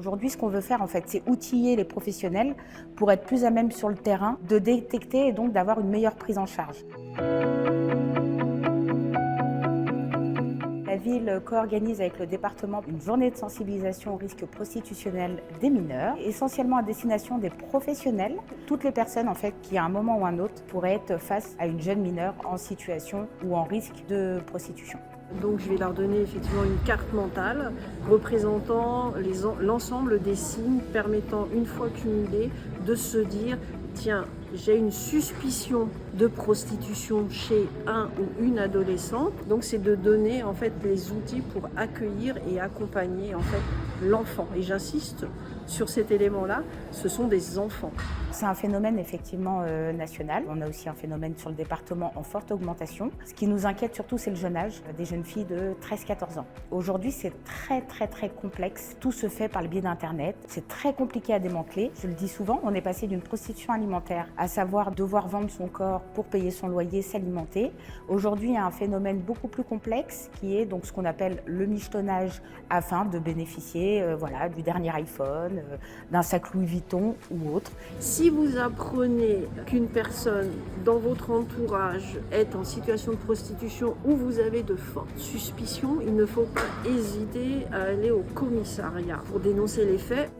Aujourd'hui, ce qu'on veut faire, en fait, c'est outiller les professionnels pour être plus à même sur le terrain, de détecter et donc d'avoir une meilleure prise en charge. La ville co-organise avec le département une journée de sensibilisation au risque prostitutionnel des mineurs, essentiellement à destination des professionnels. Toutes les personnes, en fait, qui à un moment ou un autre pourraient être face à une jeune mineure en situation ou en risque de prostitution. Donc je vais leur donner effectivement une carte mentale représentant l'ensemble des signes permettant, une fois cumulés, de se dire tiens, j'ai une suspicion de prostitution chez un ou une adolescente. Donc c'est de donner en fait les outils pour accueillir et accompagner en fait l'enfant. Et j'insiste sur cet élément-là, ce sont des enfants. C'est un phénomène effectivement national. On a aussi un phénomène sur le département en forte augmentation. Ce qui nous inquiète surtout, c'est le jeune âge des jeunes filles de 13-14 ans. Aujourd'hui, c'est très complexe. Tout se fait par le biais d'Internet. C'est très compliqué à démanteler. Je le dis souvent, on est passé d'une prostitution alimentaire, à savoir devoir vendre son corps pour payer son loyer, s'alimenter. Aujourd'hui, il y a un phénomène beaucoup plus complexe qui est donc ce qu'on appelle le michetonnage afin de bénéficier du dernier iPhone, d'un sac Louis Vuitton ou autre. Si vous apprenez qu'une personne dans votre entourage est en situation de prostitution ou vous avez de fortes suspicions, il ne faut pas hésiter à aller au commissariat pour dénoncer les faits.